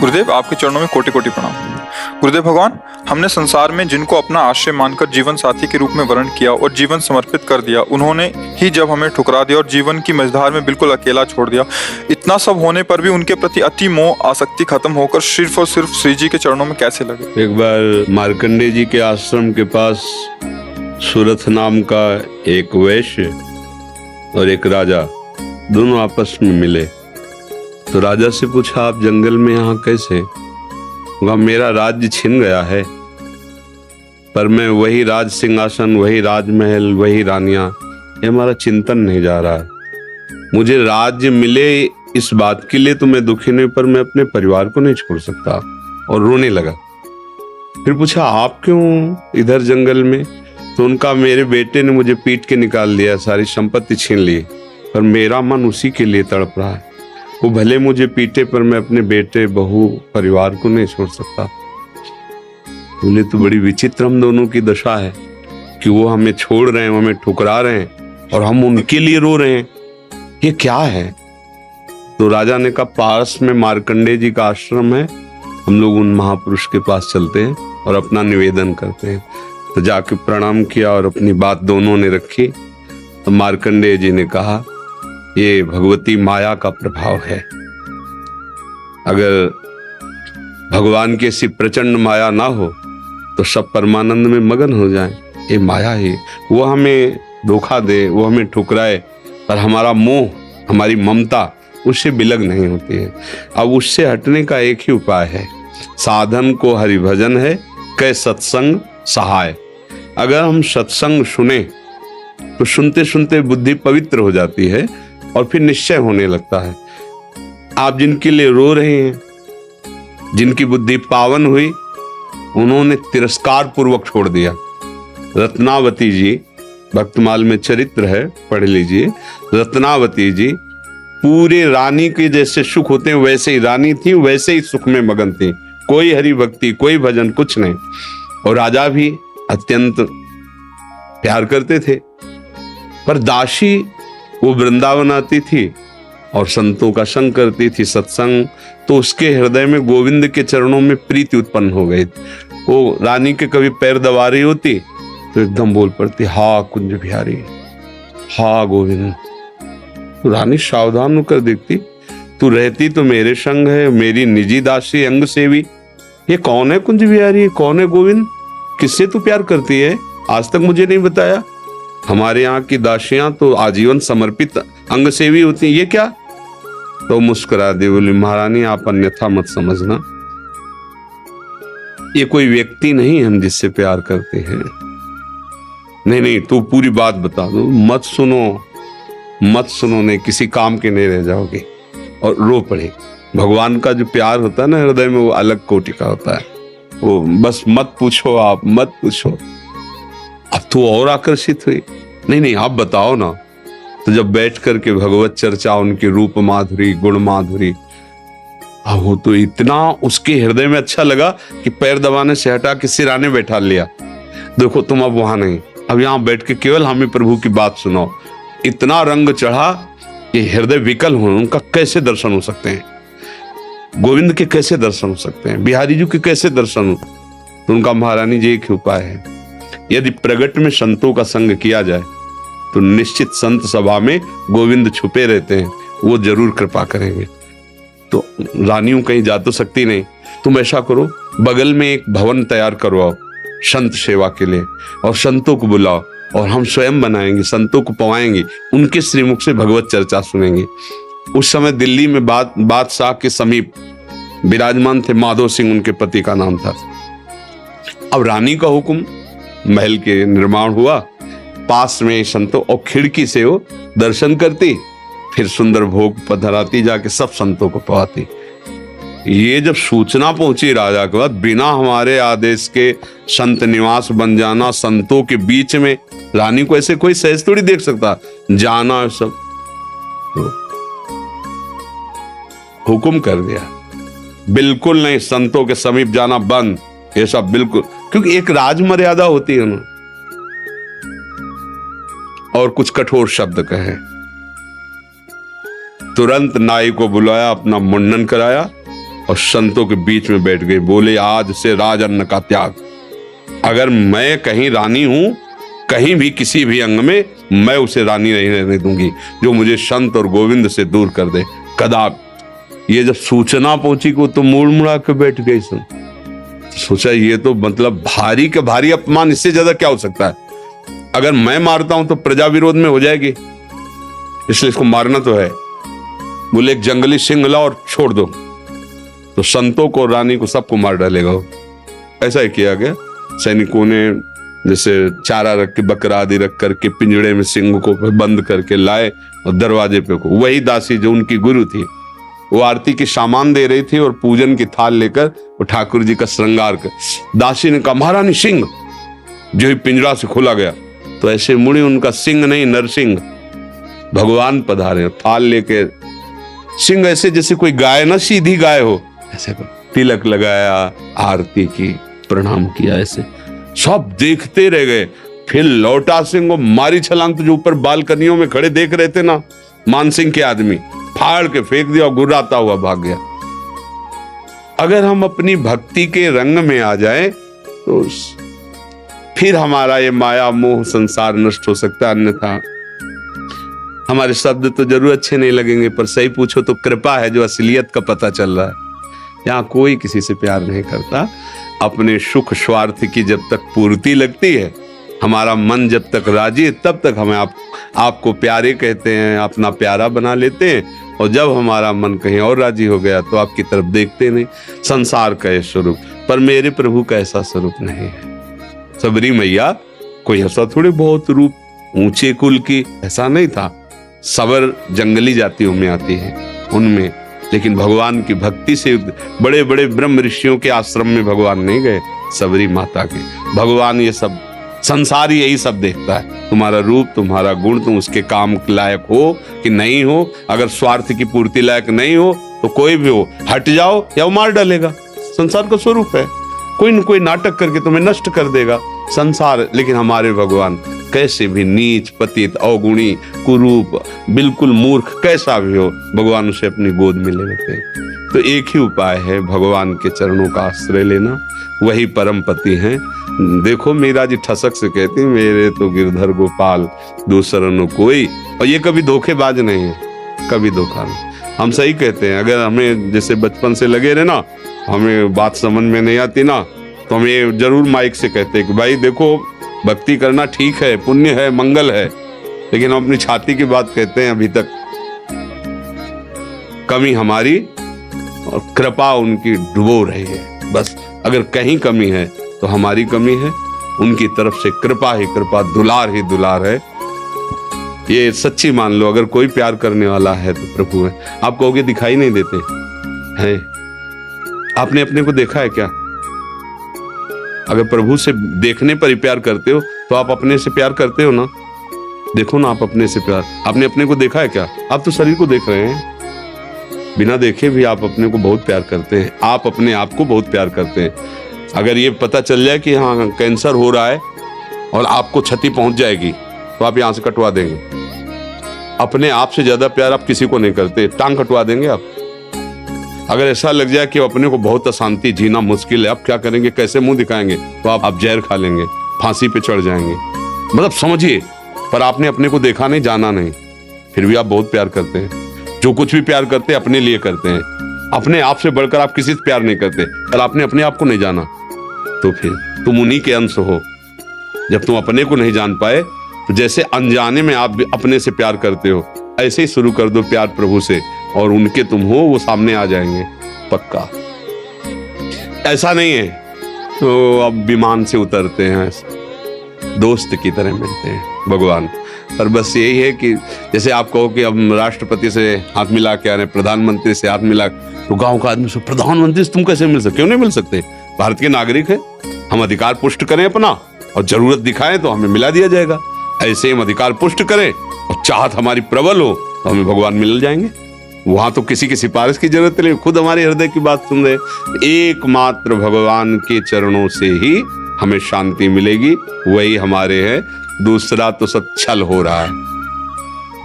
गुरुदेव, आपके चरणों में कोटि कोटि प्रणाम। गुरुदेव भगवान, हमने संसार में जिनको अपना आश्रय मानकर जीवन साथी के रूप में वर्ण किया और जीवन समर्पित कर दिया, उन्होंने ही जब हमें ठुकरा दिया और जीवन की मझधार में बिल्कुल अकेला छोड़ दिया, इतना सब होने पर भी उनके प्रति अति मोह आसक्ति खत्म होकर सिर्फ और सिर्फ श्री जी के चरणों में कैसे लगे? एक बार मार्कंडेय जी के आश्रम के पास सुरथ नाम का एक वैश्य और एक राजा दोनों आपस में मिले। तो राजा से पूछा, आप जंगल में यहाँ कैसे? वह मेरा राज्य छिन गया है, पर मैं वही राज सिंहासन, वही राजमहल, वही रानियां, ये हमारा चिंतन नहीं जा रहा है। मुझे राज्य मिले इस बात के लिए तो मैं दुखी नहीं, पर मैं अपने परिवार को नहीं छोड़ सकता। और रोने लगा। फिर पूछा, आप क्यों इधर जंगल में? तो उनका, मेरे बेटे ने मुझे पीट के निकाल दिया, सारी संपत्ति छीन ली, पर मेरा मन उसी के लिए तड़प रहा है। वो भले मुझे पीटे, पर मैं अपने बेटे, बहू, परिवार को नहीं छोड़ सकता। बोले, तो बड़ी विचित्र हम दोनों की दशा है कि वो हमें छोड़ रहे हैं, वो हमें ठुकरा रहे हैं और हम उनके लिए रो रहे हैं, ये क्या है? तो राजा ने कहा, पास में मार्कंडेय जी का आश्रम है, हम लोग उन महापुरुष के पास चलते हैं और अपना निवेदन करते हैं। तो जाके प्रणाम किया और अपनी बात दोनों ने रखी। तो मार्कंडेय जी ने कहा, ये भगवती माया का प्रभाव है। अगर भगवान की ऐसी प्रचंड माया ना हो तो सब परमानंद में मगन हो जाएं। ये माया ही, वो हमें धोखा दे, वो हमें ठुकराए, पर हमारा मोह, हमारी ममता उससे बिलग नहीं होती है। अब उससे हटने का एक ही उपाय है, साधन को हरिभजन है, कै सत्संग सहाय। अगर हम सत्संग सुने तो सुनते सुनते बुद्धि पवित्र हो जाती है और फिर निश्चय होने लगता है। आप जिनके लिए रो रहे हैं, जिनकी बुद्धि पावन हुई, उन्होंने तिरस्कार पूर्वक छोड़ दिया। रत्नावती जी, भक्तमाल में चरित्र है, पढ़ लीजिए। रत्नावती जी पूरे रानी के जैसे सुख होते हैं वैसे ही रानी थी, वैसे ही सुख में मगन थी। कोई हरि भक्ति, कोई भजन, कुछ नहीं। और राजा भी अत्यंत प्यार करते थे। पर दासी वो वृंदावन आती थी और संतों का संग करती थी, सत्संग, तो उसके हृदय में गोविंद के चरणों में प्रीति उत्पन्न हो गई। वो रानी के कभी पैर दबा रही होती तो एकदम बोल पड़ती, हा कुंज बिहारी, हा गोविंद। तो रानी सावधान होकर देखती, तू रहती तो मेरे संग है, मेरी निजी दासी, अंग सेवी, ये कौन है कुंज बिहारी, कौन है गोविंद? किससे तू प्यार करती है? आज तक मुझे नहीं बताया। हमारे यहाँ की दासियां तो आजीवन समर्पित अंग सेवी होती हैं, ये क्या? तो मुस्कुरा दे, बोली, महारानी आप अन्यथा मत समझना, ये कोई व्यक्ति नहीं हम जिससे प्यार करते हैं। नहीं नहीं, तू पूरी बात बता दो, मत सुनो, मत सुनो, नहीं किसी काम के नहीं रह जाओगे। और रो पड़े। भगवान का जो प्यार होता है ना हृदय में, वो अलग कोटि का होता है। वो बस मत पूछो, आप मत पूछो। अब तो और आकर्षित हुई, नहीं नहीं आप बताओ ना। तो जब बैठ करके भगवत चर्चा, उनकी रूप माधुरी, गुण माधुरी, अब वो तो इतना उसके हृदय में अच्छा लगा कि पैर दबाने से हटा के सिराने बैठा लिया। देखो तुम अब वहां नहीं, अब यहाँ बैठ के केवल हमें प्रभु की बात सुनाओ। इतना रंग चढ़ा, ये हृदय विकल हो, उनका कैसे दर्शन हो सकते हैं? गोविंद के कैसे दर्शन हो सकते हैं? बिहारी जी के कैसे दर्शन हो? तो उनका, महारानी जी एक उपाय है, यदि प्रगट में संतों का संग किया जाए तो निश्चित संत सभा में गोविंद छुपे रहते हैं, वो जरूर कृपा करेंगे। तो रानियों कहीं जा तो सकती नहीं, तुम ऐसा करो, बगल में एक भवन तैयार करवाओ संत सेवा के लिए, और संतों को बुलाओ, और हम स्वयं बनाएंगे, संतों को पवाएंगे, उनके श्रीमुख से भगवत चर्चा सुनेंगे। उस समय दिल्ली में बादशाह के समीप विराजमान थे माधो सिंह, उनके पति का नाम था। अब रानी का हुक्म, महल के निर्माण हुआ, पास में संतों, और खिड़की से वो दर्शन करती, फिर सुंदर भोग पधराती, जाके सब संतों को पवाती। ये जब सूचना पहुंची राजा के बाद, बिना हमारे आदेश के संत निवास बन जाना, संतों के बीच में, रानी को ऐसे कोई सहज थोड़ी देख सकता, जाना सब। तो हुक्म कर दिया, बिल्कुल नहीं, संतों के समीप जाना बंद, ये सब बिल्कुल, क्योंकि एक राज मर्यादा होती है ना। और कुछ कठोर शब्द कहे। तुरंत नाई को बुलाया, अपना मुंडन कराया और संतों के बीच में बैठ गए। बोले आज से राजअन्न का त्याग। अगर मैं कहीं रानी हूं, कहीं भी किसी भी अंग में, मैं उसे रानी नहीं रहने दूंगी जो मुझे संत और गोविंद से दूर कर दे। कदाप ये जब सूचना पहुंची को तो मुड़ मुड़ा के बैठ गई। सोचा ये तो मतलब भारी के भारी अपमान, इससे ज्यादा क्या हो सकता है। अगर मैं मारता हूं तो प्रजा विरोध में हो जाएगी, इसलिए इसको मारना तो है। बोले एक जंगली सिंह लाओ और छोड़ दो, तो संतों को, रानी को, सबको मार डालेगा। ऐसा ही किया गया। सैनिकों ने जैसे चारा रख के, बकरा आदि रख करके पिंजड़े में सिंह को बंद करके लाए और दरवाजे पे को, वही दासी जो उनकी गुरु थी, वो आरती की सामान दे रही थी और पूजन की थाल लेकर वो ठाकुर जी का श्रृंगार कर, दासी ने कहा महारानी सिंह, जो ही पिंजरा से खोला गया तो ऐसे मुड़ी, उनका सिंह नहीं नरसिंह, भगवान पधारे थाल लेके। सिंह ऐसे जैसे कोई गाय ना, सीधी गाय हो, ऐसे तिलक लगाया, आरती की, प्रणाम किया। ऐसे सब देखते रह गए। फिर लौटा सिंह को मारी छलांग, तो जो ऊपर बालकनियों में खड़े देख रहे थे ना मानसिंह के आदमी, फाड़ के फेंक दिया और गुर्राता हुआ भाग गया। अगर हम अपनी भक्ति के रंग में आ जाए तो फिर हमारा ये माया मोह संसार नष्ट हो सकता है। अन्यथा हमारे शब्द तो जरूर अच्छे नहीं लगेंगे, पर सही पूछो तो कृपा है जो असलियत का पता चल रहा है। यहाँ कोई किसी से प्यार नहीं करता। अपने सुख स्वार्थ की जब तक पूर्ति लगती है, हमारा मन जब तक राजी है, तब तक हमें आपको प्यारे कहते हैं, अपना प्यारा बना लेते हैं। और जब हमारा मन कहीं और राजी हो गया तो आपकी तरफ देखते नहीं। संसार का ये स्वरूप, पर मेरे प्रभु का ऐसा स्वरूप नहीं है। सबरी मैया कोई ऐसा थोड़े बहुत रूप ऊंचे कुल की, ऐसा नहीं था। सबर जंगली जातियों में आती है उनमें, लेकिन भगवान की भक्ति से बड़े बड़े ब्रह्म ऋषियों के आश्रम में भगवान नहीं गए, सबरी माता के। भगवान ये सब संसार यही सब देखता है, तुम्हारा रूप, तुम्हारा गुण, तुम उसके काम लायक हो कि नहीं हो। अगर स्वार्थ की पूर्ति लायक नहीं हो तो कोई भी हो, हट जाओ या वो मार डालेगा। संसार का स्वरूप है, कोई न कोई नाटक करके तुम्हें नष्ट कर देगा संसार। लेकिन हमारे भगवान कैसे भी नीच, पतित, अवगुणी, कुरूप, बिल्कुल मूर्ख कैसा भी हो, भगवान उसे अपनी गोद में ले लेते हैं। तो एक ही उपाय है, भगवान के चरणों का आश्रय लेना, वही परम पति हैं। देखो मीरा जी ठसक से कहती, मेरे तो गिरधर गोपाल दूसरा न कोई। और ये कभी धोखेबाज नहीं है, कभी धोखा नहीं। हम सही कहते हैं। अगर हमें जैसे बचपन से लगे रहे ना, हमें बात समझ में नहीं आती ना, तो हम ये जरूर माइक से कहते हैं कि भाई देखो, भक्ति करना ठीक है, पुण्य है, मंगल है, लेकिन हम अपनी छाती की बात कहते हैं। अभी तक कमी हमारी और कृपा उनकी डुबो रही है। बस अगर कहीं कमी है तो हमारी कमी है, उनकी तरफ से कृपा ही कृपा, दुलार ही दुलार है। ये सच्ची मान लो। अगर कोई प्यार करने वाला है तो प्रभु है। आप कहोगे दिखाई नहीं देते हैं, आपने अपने को देखा है क्या? अगर प्रभु से देखने पर ही प्यार करते हो तो आप अपने से प्यार करते हो ना। देखो ना, आप अपने से प्यार, आपने अपने को देखा है क्या? आप तो शरीर को देख रहे हैं, बिना देखे भी आप अपने को बहुत प्यार करते हैं। आप अपने आप को बहुत प्यार करते हैं। अगर ये पता चल जाए कि हाँ कैंसर हो रहा है और आपको क्षति पहुंच जाएगी तो आप यहां से कटवा देंगे। अपने आप से ज्यादा प्यार आप किसी को नहीं करते, टांग कटवा देंगे आप। अगर ऐसा लग जाए कि अपने को बहुत अशांति, जीना मुश्किल है, आप क्या करेंगे, कैसे मुंह दिखाएंगे, तो आप जहर खा लेंगे, फांसी पे चढ़ जाएंगे। मतलब समझिए, पर आपने अपने को देखा नहीं, जाना नहीं, फिर भी आप बहुत प्यार करते हैं। जो कुछ भी प्यार करते हैं अपने लिए करते हैं, अपने आप से बढ़कर आप किसी से प्यार नहीं करते। कल आपने अपने आप को नहीं जाना तो फिर तुम उन्हीं के अंश हो। जब तुम अपने को नहीं जान पाए तो जैसे अनजाने में आप अपने से प्यार करते हो, ऐसे ही शुरू कर दो प्यार प्रभु से, और उनके तुम हो, वो सामने आ जाएंगे पक्का। ऐसा नहीं है तो अब विमान से उतरते हैं, दोस्त की तरह मिलते हैं भगवान। पर बस यही है कि जैसे आप कहो कि हम राष्ट्रपति से हाथ मिला के आ रहे, प्रधानमंत्री से हाथ मिला, तो गांव का आदमी से प्रधानमंत्री से तुम कैसे मिल सकते? क्यों नहीं मिल सकते? भारत के नागरिक है, हम अधिकार पुष्ट करें अपना और जरूरत दिखाएं तो हमें मिला दिया जाएगा। ऐसे हम अधिकार पुष्ट करें और चाहत हमारी प्रबल हो तो हमें भगवान मिल जाएंगे। वहां तो किसी की सिफारिश की जरूरत नहीं, खुद हमारे हृदय की बात सुन रहे। एकमात्र भगवान के चरणों से ही हमें शांति मिलेगी, वही हमारे हैं। दूसरा तो सब छल हो रहा है,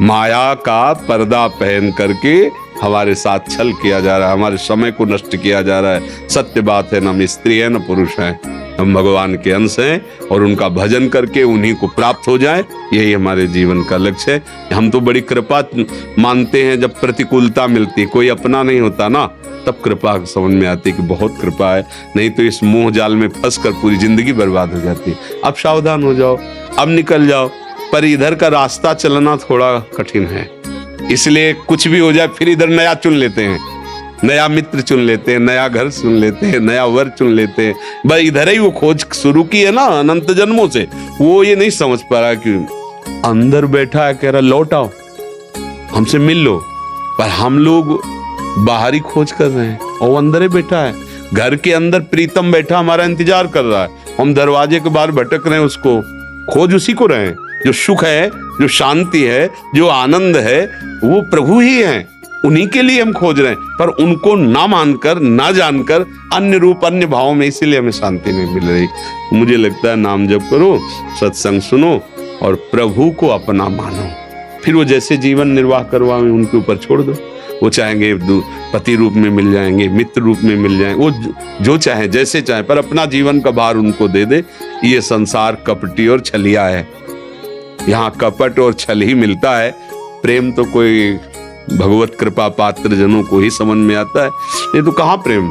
माया का पर्दा पहन करके हमारे साथ छल किया जा रहा है, हमारे समय को नष्ट किया जा रहा है। सत्य बात है, न हम स्त्री है न पुरुष है, हम भगवान के अंश हैं और उनका भजन करके उन्हीं को प्राप्त हो जाए, यही हमारे जीवन का लक्ष्य है। हम तो बड़ी कृपा मानते हैं जब प्रतिकूलता मिलती, कोई अपना नहीं होता ना, तब कृपा समझ में आती कि बहुत कृपा है, नहीं तो इस मोह जाल में फंसकर पूरी जिंदगी बर्बाद हो जाती। अब सावधान हो जाओ, अब निकल जाओ। पर इधर का रास्ता चलना थोड़ा कठिन है, इसलिए कुछ भी हो जाए फिर इधर नया चुन लेते हैं, नया मित्र चुन लेते हैं, नया घर चुन लेते हैं, नया वर चुन लेते हैं। बस इधर ही वो खोज शुरू की है ना अनंत जन्मों से, वो ये नहीं समझ पा रहा कि अंदर बैठा है, कह रहा लौट आओ, हमसे मिल लो। पर हम लोग बाहरी खोज कर रहे हैं और वो अंदर ही बैठा है, घर के अंदर प्रीतम बैठा हमारा इंतजार कर रहा है, हम दरवाजे के बाहर भटक रहे हैं, उसको खोज उसी को रहे हैं। जो सुख है, जो शांति है, जो आनंद है, वो प्रभु ही हैं, उन्हीं के लिए हम खोज रहे हैं। पर उनको ना मानकर, ना जानकर अन्य रूप अन्य भावों में, इसीलिए हमें शांति नहीं मिल रही। मुझे लगता है नाम जप करो, सत्संग सुनो और प्रभु को अपना मानो, फिर वो जैसे जीवन निर्वाह करवाएं उनके ऊपर छोड़ दो। वो चाहेंगे पति रूप में मिल जाएंगे, मित्र रूप में मिल जाएंगे, वो जो चाहे जैसे चाहे, पर अपना जीवन का भार उनको दे दे। ये संसार कपटी और छलिया है, यहाँ कपट और छल ही मिलता है। प्रेम तो कोई भगवत कृपा पात्र जनों को ही समझ में आता है, ये तो कहाँ प्रेम।